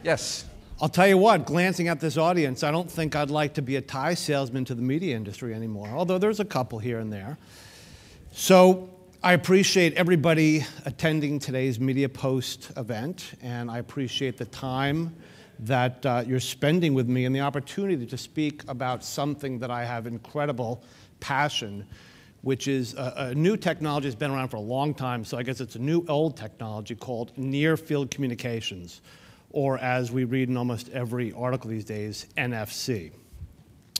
Yes. I'll tell you what, glancing at this audience, I don't think I'd like to be a tie salesman to the media industry anymore, although there's a couple here and there. So I appreciate everybody attending today's Media Post event, and I appreciate the time that you're spending with me and the opportunity to speak about something that I have incredible passion, which is a new technology that's been around for a long time, so I guess it's a new old technology called near-field communications, or as we read in almost every article these days, NFC.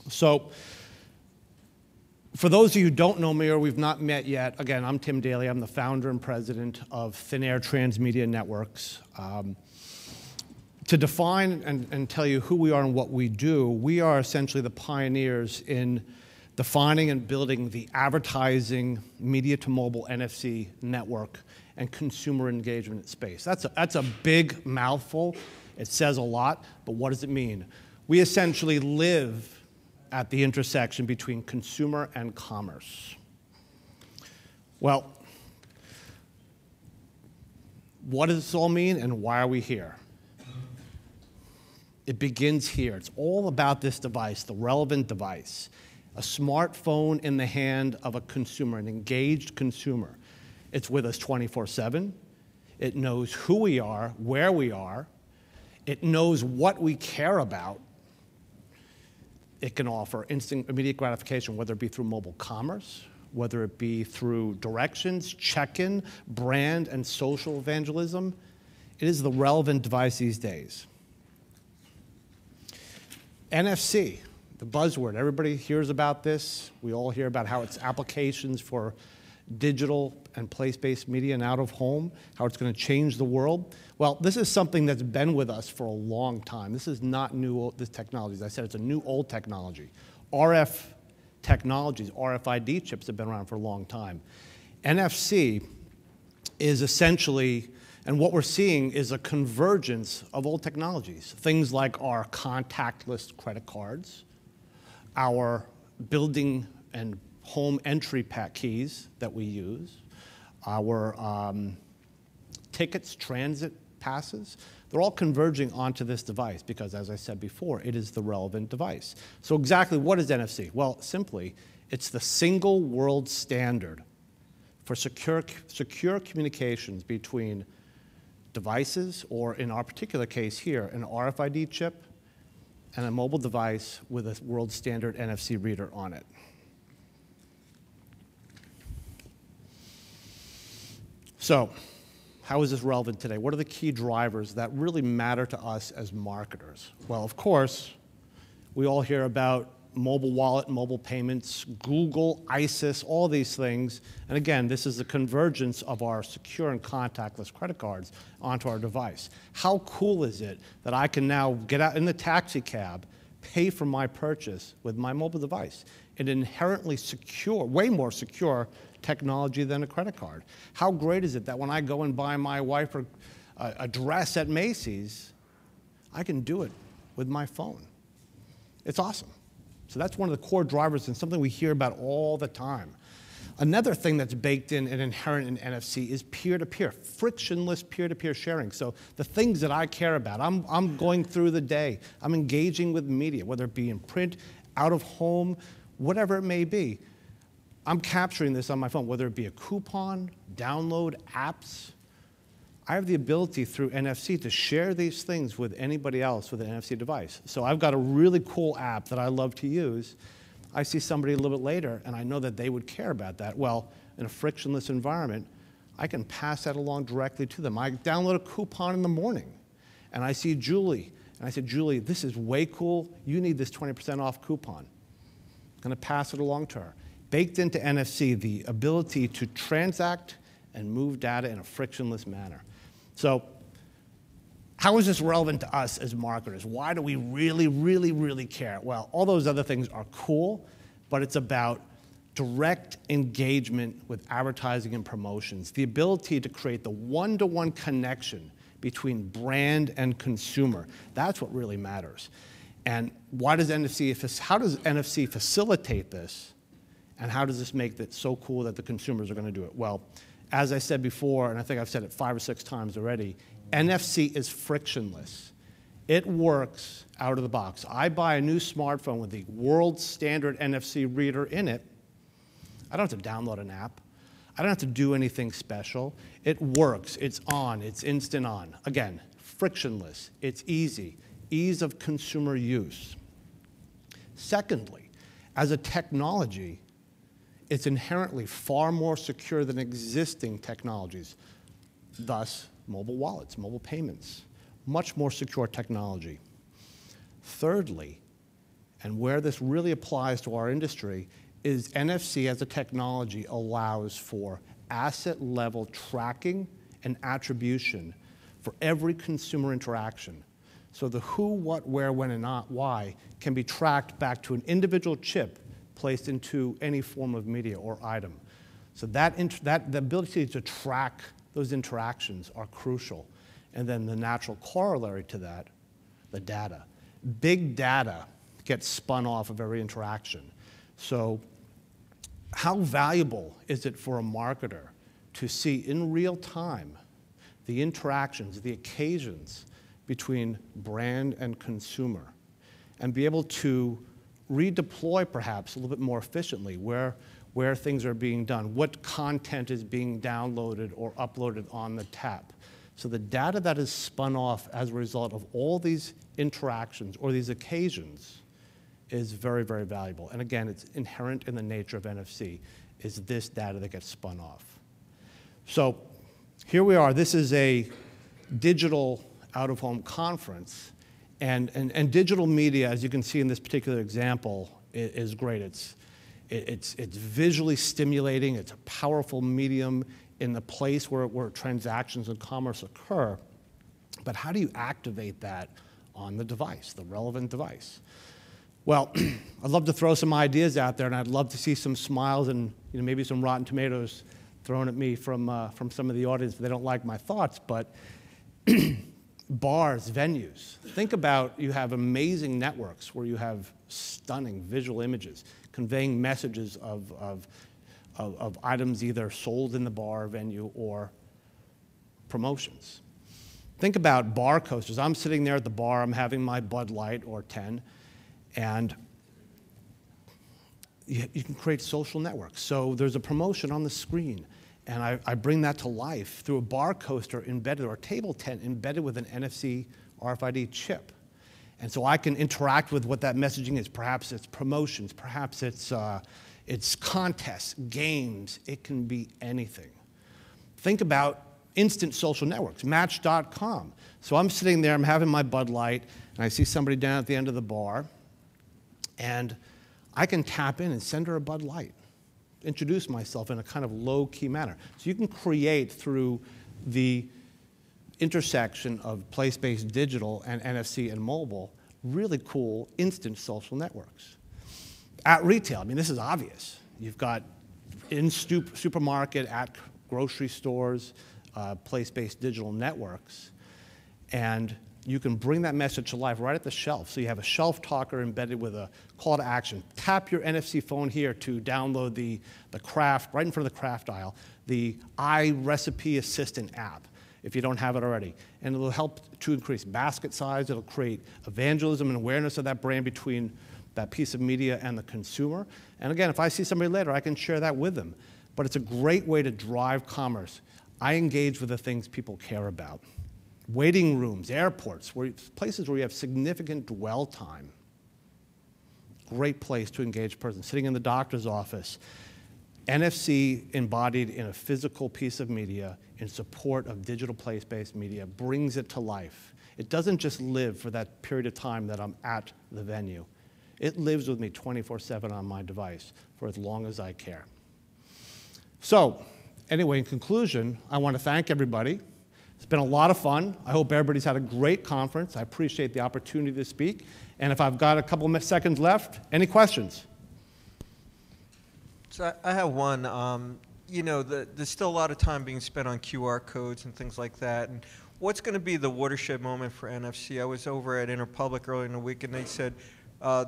So for those of you who don't know me or we've not met yet, again, I'm Tim Daly. I'm the founder and president of thinaire Transmedia Networks. To define and tell you who we are and what we do, we are essentially the pioneers in defining and building the advertising media-to-mobile NFC network and consumer engagement space. That's a big mouthful. It says a lot, but what does it mean? We essentially live at the intersection between consumer and commerce. Well, what does this all mean and why are we here? It begins here. It's all about this device, the relevant device. A smartphone in the hand of a consumer, an engaged consumer. It's with us 24/7. It knows who we are, where we are. It knows what we care about. It can offer instant, immediate gratification, whether it be through mobile commerce, whether it be through directions, check-in, brand, and social evangelism. It is the relevant device these days. NFC, the buzzword. Everybody hears about this. We all hear about how its applications for digital and place-based media and out of home, how it's going to change the world. Well, this is something that's been with us for a long time. This is not new, this technology. As I said, it's a new old technology. RF technologies, RFID chips have been around for a long time. NFC is essentially, and what we're seeing is a convergence of old technologies. Things like our contactless credit cards, our building and home entry pack keys that we use, our tickets, transit passes, they're all converging onto this device because, as I said before, it is the relevant device. So exactly what is NFC? Well, simply, it's the single world standard for secure communications between devices, or in our particular case here, an RFID chip and a mobile device with a world standard NFC reader on it. So, how is this relevant today? What are the key drivers that really matter to us as marketers? Well, of course, we all hear about mobile wallet, mobile payments, Google, ISIS, all these things. And again, this is the convergence of our secure and contactless credit cards onto our device. How cool is it that I can now get out in the taxi cab, pay for my purchase with my mobile device? An inherently secure, way more secure technology than a credit card. How great is it that when I go and buy my wife a dress at Macy's, I can do it with my phone? It's awesome. So that's one of the core drivers and something we hear about all the time. Another thing that's baked in and inherent in NFC is peer-to-peer, frictionless peer-to-peer sharing. So the things that I care about, I'm going through the day, I'm engaging with media, whether it be in print, out of home, whatever it may be. I'm capturing this on my phone, whether it be a coupon, download, apps. I have the ability through NFC to share these things with anybody else with an NFC device. So I've got a really cool app that I love to use. I see somebody a little bit later, and I know that they would care about that. Well, in a frictionless environment, I can pass that along directly to them. I download a coupon in the morning, and I see Julie, and I said, Julie, this is way cool. You need this 20% off coupon. I'm going to pass it along to her. Baked into NFC, the ability to transact and move data in a frictionless manner. So how is this relevant to us as marketers? Why do we really, really, really care? Well, all those other things are cool, but it's about direct engagement with advertising and promotions, the ability to create the one-to-one connection between brand and consumer. That's what really matters. And why does how does NFC facilitate this? And how does this make it so cool that the consumers are going to do it? Well, as I said before, and I think I've said it 5 or 6 times already, NFC is frictionless. It works out of the box. I buy a new smartphone with the world standard NFC reader in it. I don't have to download an app. I don't have to do anything special. It works. It's on. It's instant on. Again, frictionless. It's easy. Ease of consumer use. Secondly, as a technology, it's inherently far more secure than existing technologies. Thus, mobile wallets, mobile payments, much more secure technology. Thirdly, and where this really applies to our industry, is NFC as a technology allows for asset-level tracking and attribution for every consumer interaction. So the who, what, where, when, and not why can be tracked back to an individual chip placed into any form of media or item. So the ability to track those interactions are crucial. And then the natural corollary to that, the data. Big data gets spun off of every interaction. So how valuable is it for a marketer to see in real time the interactions, the occasions between brand and consumer, and be able to redeploy perhaps a little bit more efficiently where things are being done, what content is being downloaded or uploaded on the tap. So the data that is spun off as a result of all these interactions or these occasions is very, very valuable. And again, it's inherent in the nature of NFC, is this data that gets spun off. So here we are. This is a digital out-of-home conference. And digital media, as you can see in this particular example, is great. It's visually stimulating. It's a powerful medium in the place where transactions and commerce occur. But how do you activate that on the device, the relevant device? Well, I'd love to throw some ideas out there, and I'd love to see some smiles and maybe some Rotten Tomatoes thrown at me from some of the audience if they don't like my thoughts. But bars, venues. Think about, you have amazing networks where you have stunning visual images conveying messages of items either sold in the bar, venue, or promotions. Think about bar coasters. I'm sitting there at the bar, I'm having my Bud Light or 10, and you can create social networks. So there's a promotion on the screen, and I bring that to life through a bar coaster embedded, or a table tent embedded with an NFC RFID chip. And so I can interact with what that messaging is. Perhaps it's promotions, perhaps it's contests, games. It can be anything. Think about instant social networks, Match.com. So I'm sitting there, I'm having my Bud Light, and I see somebody down at the end of the bar, and I can tap in and send her a Bud Light, introduce myself in a kind of low-key manner. So you can create through the intersection of place-based digital and NFC and mobile really cool instant social networks. At retail, I mean, this is obvious. You've got in supermarket, at grocery stores, place-based digital networks, and you can bring that message to life right at the shelf. So you have a shelf talker embedded with a call to action. Tap your NFC phone here to download the craft, right in front of the craft aisle, the iRecipe Assistant app, if you don't have it already. And it'll help to increase basket size. It'll create evangelism and awareness of that brand between that piece of media and the consumer. And again, if I see somebody later, I can share that with them. But it's a great way to drive commerce. I engage with the things people care about. Waiting rooms, airports, places where you have significant dwell time. Great place to engage a person. Sitting in the doctor's office. NFC embodied in a physical piece of media in support of digital place-based media brings it to life. It doesn't just live for that period of time that I'm at the venue. It lives with me 24/7 on my device for as long as I care. So, anyway, in conclusion, I want to thank everybody. It's been a lot of fun. I hope everybody's had a great conference. I appreciate the opportunity to speak. And if I've got a couple of seconds left, any questions? So I have one. There's still a lot of time being spent on QR codes and things like that. And what's going to be the watershed moment for NFC? I was over at Interpublic earlier in the week, and they said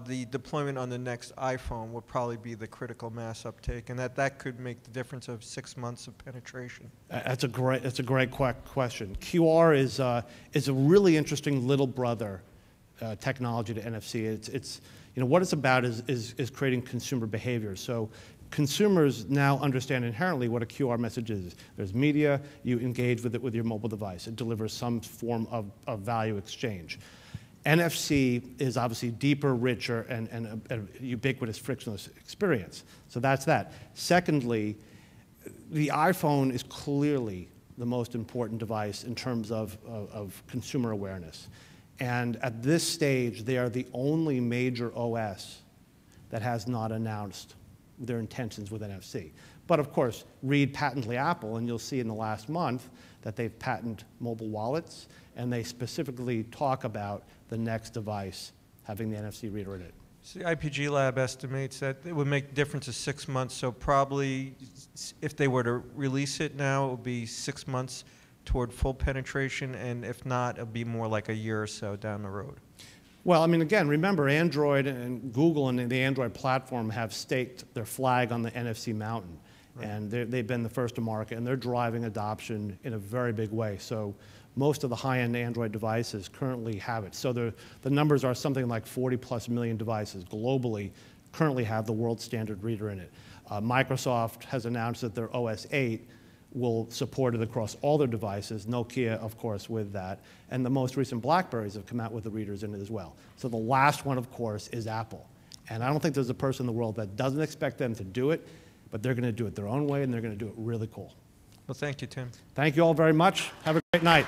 the deployment on the next iPhone would probably be the critical mass uptake, and that could make the difference of 6 months of penetration. That's a great question. QR is a really interesting little brother technology to NFC. What it's about is creating consumer behavior. So consumers now understand inherently what a QR message is. There's media, you engage with it with your mobile device. It delivers some form of value exchange. NFC is obviously deeper, richer, and a ubiquitous, frictionless experience. So that's that. Secondly, the iPhone is clearly the most important device in terms of consumer awareness. And at this stage, they are the only major OS that has not announced their intentions with NFC. But of course, read patently Apple, and you'll see in the last month that they've patented mobile wallets, and they specifically talk about the next device having the NFC reader in it. So the IPG Lab estimates that it would make a difference of 6 months, so probably if they were to release it now, it would be 6 months toward full penetration, and if not, it would be more like a year or so down the road. Well, I mean, again, remember, Android and Google and the Android platform have staked their flag on the NFC mountain. Right. And they've been the first to market, and they're driving adoption in a very big way. So most of the high-end Android devices currently have it. So the numbers are something like 40+ million devices globally currently have the world standard reader in it. Microsoft has announced that their OS 8 will support it across all their devices, Nokia, of course, with that. And the most recent BlackBerries have come out with the readers in it as well. So the last one, of course, is Apple. And I don't think there's a person in the world that doesn't expect them to do it, but they're going to do it their own way, and they're going to do it really cool. Well, thank you, Tim. Thank you all very much. Have a great night.